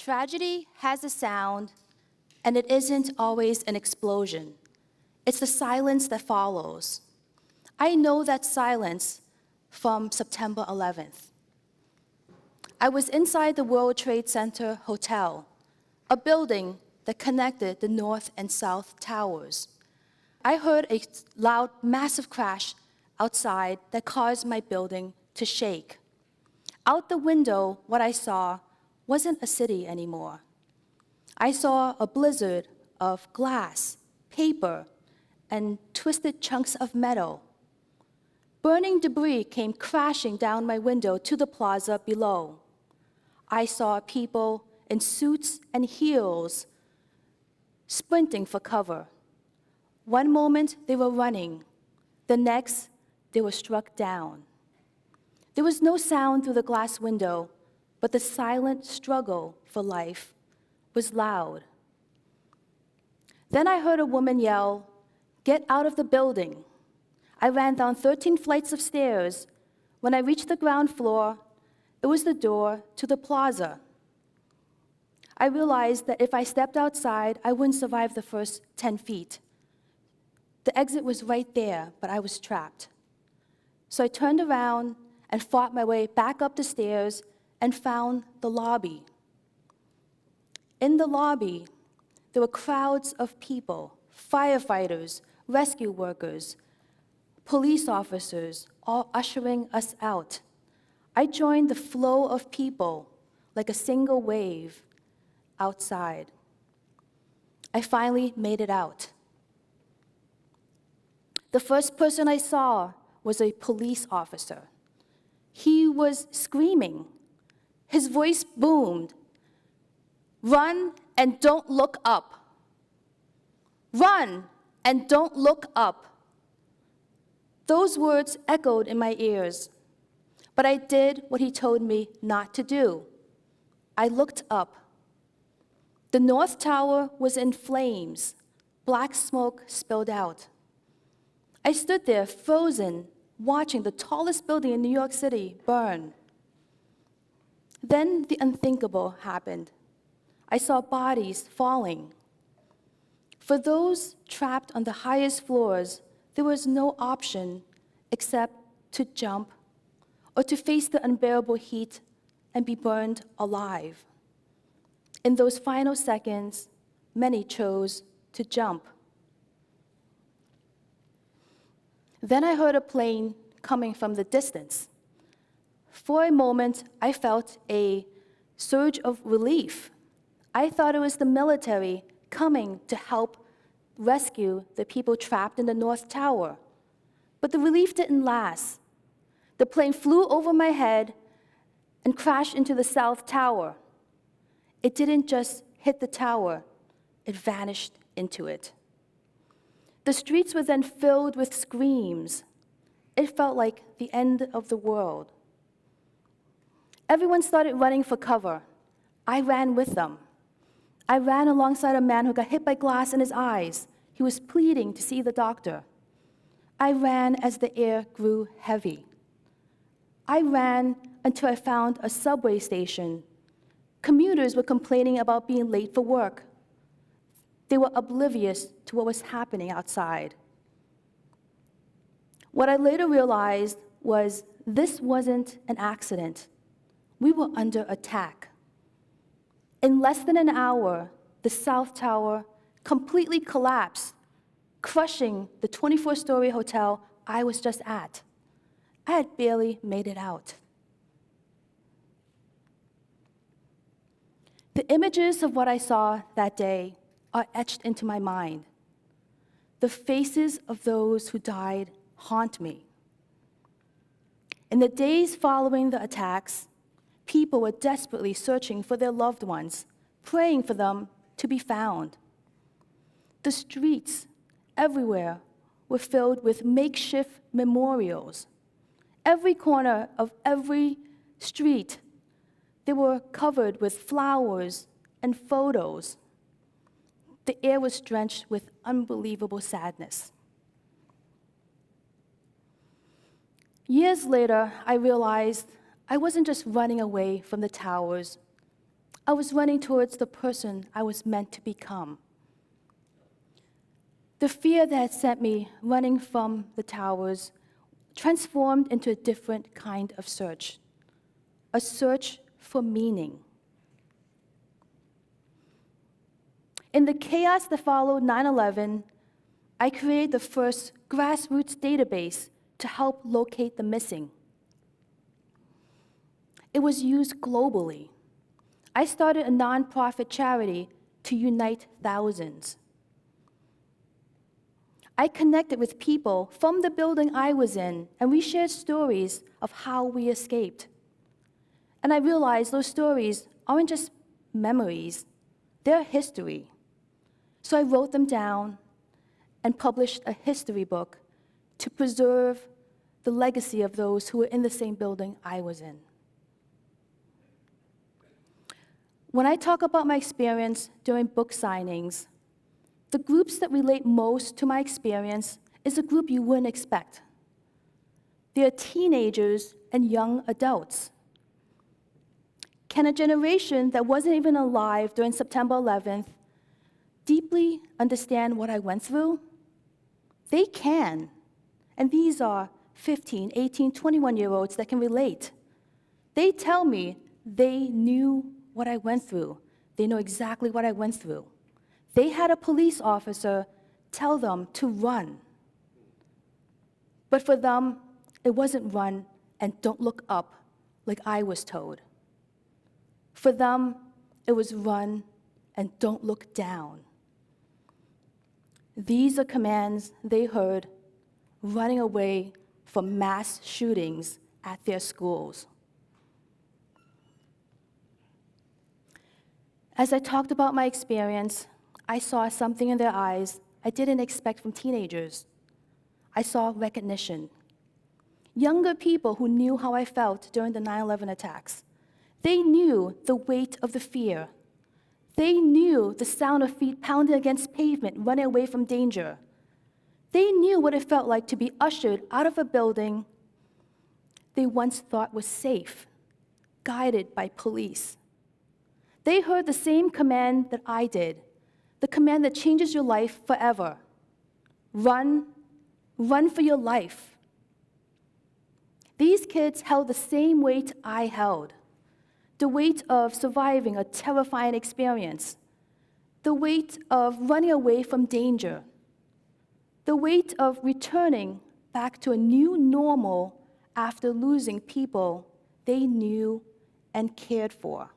Tragedy has a sound, and it isn't always an explosion. It's the silence that follows. I know that silence from September 11th. I was inside the World Trade Center Hotel, a building that connected the North and South Towers. I heard a loud, massive crash outside that caused my building to shake. Out the window, what I saw wasn't a city anymore. I saw a blizzard of glass, paper, and twisted chunks of metal. Burning debris came crashing down my window to the plaza below. I saw people in suits and heels sprinting for cover. One moment they were running, the next they were struck down. There was no sound through the glass window, but the silent struggle for life was loud. Then I heard a woman yell, "Get out of the building." I ran down 13 flights of stairs. When I reached the ground floor, it was the door to the plaza. I realized that if I stepped outside, I wouldn't survive the first 10 feet. The exit was right there, but I was trapped. So I turned around and fought my way back up the stairs and found the lobby. In the lobby, there were crowds of people, firefighters, rescue workers, police officers, all ushering us out. I joined the flow of people like a single wave outside. I finally made it out. The first person I saw was a police officer. He was screaming. His voice boomed, "Run and don't look up. Run and don't look up." Those words echoed in my ears, but I did what he told me not to do. I looked up. The North Tower was in flames. Black smoke spilled out. I stood there frozen, watching the tallest building in New York City burn. Then the unthinkable happened. I saw bodies falling. For those trapped on the highest floors, there was no option except to jump or to face the unbearable heat and be burned alive. In those final seconds, many chose to jump. Then I heard a plane coming from the distance. For a moment, I felt a surge of relief. I thought it was the military coming to help rescue the people trapped in the North Tower. But the relief didn't last. The plane flew over my head and crashed into the South Tower. It didn't just hit the tower, it vanished into it. The streets were then filled with screams. It felt like the end of the world. Everyone started running for cover. I ran with them. I ran alongside a man who got hit by glass in his eyes. He was pleading to see the doctor. I ran as the air grew heavy. I ran until I found a subway station. Commuters were complaining about being late for work. They were oblivious to what was happening outside. What I later realized was this wasn't an accident. We were under attack. In less than an hour, the South Tower completely collapsed, crushing the 24-story hotel I was just at. I had barely made it out. The images of what I saw that day are etched into my mind. The faces of those who died haunt me. In the days following the attacks, people were desperately searching for their loved ones, praying for them to be found. The streets everywhere were filled with makeshift memorials. Every corner of every street, they were covered with flowers and photos. The air was drenched with unbelievable sadness. Years later, I realized I wasn't just running away from the towers. I was running towards the person I was meant to become. The fear that had sent me running from the towers transformed into a different kind of search, a search for meaning. In the chaos that followed 9/11, I created the first grassroots database to help locate the missing. It was used globally. I started a nonprofit charity to unite thousands. I connected with people from the building I was in, and we shared stories of how we escaped. And I realized those stories aren't just memories, they're history. So I wrote them down and published a history book to preserve the legacy of those who were in the same building I was in. When I talk about my experience during book signings, the groups that relate most to my experience is a group you wouldn't expect. They are teenagers and young adults. Can a generation that wasn't even alive during September 11th deeply understand what I went through? They can. And these are 15, 18, 21-year-olds that can relate. They tell me they knew what I went through. They know exactly what I went through. They had a police officer tell them to run. But for them, it wasn't run and don't look up like I was told. For them, it was run and don't look down. These are commands they heard running away from mass shootings at their schools. As I talked about my experience, I saw something in their eyes I didn't expect from teenagers. I saw recognition. Younger people who knew how I felt during the 9/11 attacks. They knew the weight of the fear. They knew the sound of feet pounding against pavement, running away from danger. They knew what it felt like to be ushered out of a building they once thought was safe, guided by police. They heard the same command that I did, the command that changes your life forever. Run, run for your life. These kids held the same weight I held, the weight of surviving a terrifying experience, the weight of running away from danger, the weight of returning back to a new normal after losing people they knew and cared for.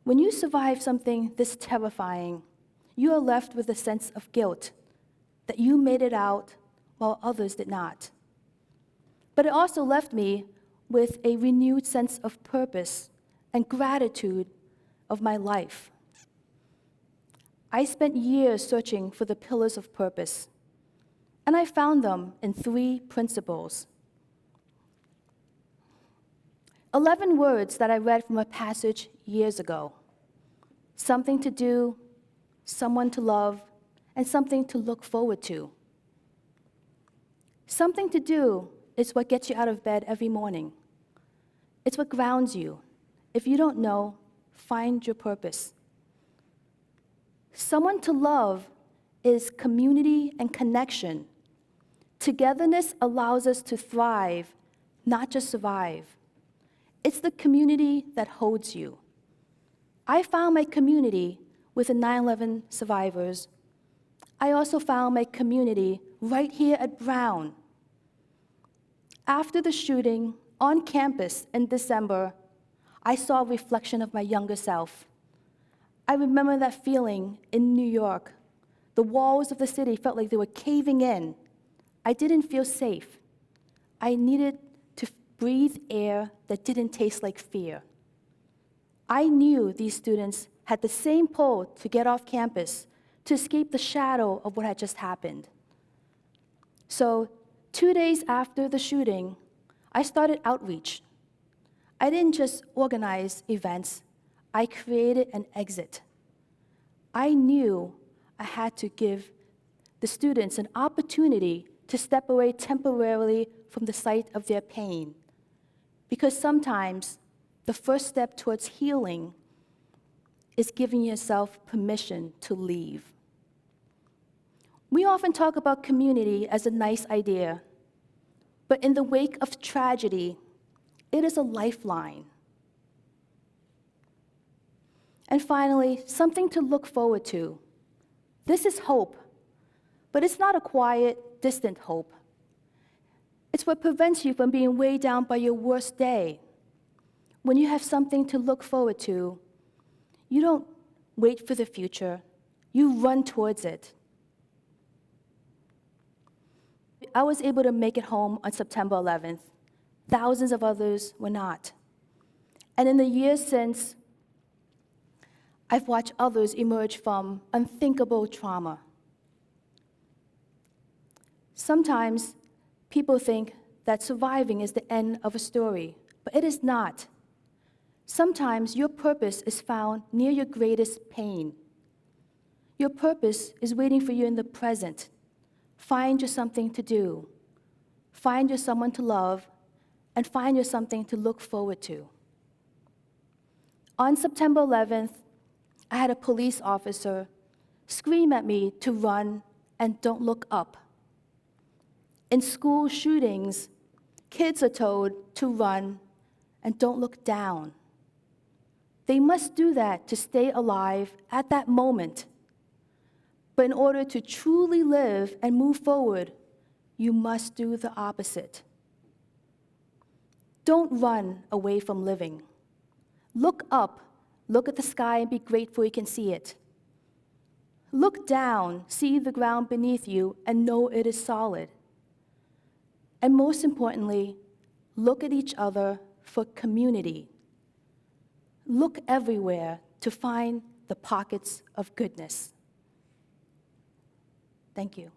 When you survive something this terrifying, you are left with a sense of guilt that you made it out while others did not. But it also left me with a renewed sense of purpose and gratitude of my life. I spent years searching for the pillars of purpose, and I found them in 3 principles. 11 words that I read from a passage years ago. Something to do, someone to love, and something to look forward to. Something to do is what gets you out of bed every morning. It's what grounds you. If you don't know, find your purpose. Someone to love is community and connection. Togetherness allows us to thrive, not just survive. It's the community that holds you. I found my community with the 9/11 survivors. I also found my community right here at Brown. After the shooting on campus in December, I saw a reflection of my younger self. I remember that feeling in New York. The walls of the city felt like they were caving in. I didn't feel safe. I needed to breathe air that didn't taste like fear. I knew these students had the same pull to get off campus, to escape the shadow of what had just happened. So 2 days after the shooting, I started outreach. I didn't just organize events, I created an exit. I knew I had to give the students an opportunity to step away temporarily from the site of their pain. Because sometimes the first step towards healing is giving yourself permission to leave. We often talk about community as a nice idea, but in the wake of tragedy, it is a lifeline. And finally, something to look forward to. This is hope, but it's not a quiet, distant hope. It's what prevents you from being weighed down by your worst day. When you have something to look forward to, you don't wait for the future, you run towards it. I was able to make it home on September 11th. Thousands of others were not. And in the years since, I've watched others emerge from unthinkable trauma. Sometimes people think that surviving is the end of a story, but it is not. Sometimes your purpose is found near your greatest pain. Your purpose is waiting for you in the present. Find you something to do. Find you someone to love, and find you something to look forward to. On September 11th, I had a police officer scream at me to run and don't look up. In school shootings, kids are told to run and don't look down. They must do that to stay alive at that moment. But in order to truly live and move forward, you must do the opposite. Don't run away from living. Look up, look at the sky and be grateful you can see it. Look down, see the ground beneath you and know it is solid. And most importantly, look at each other for community. Look everywhere to find the pockets of goodness. Thank you.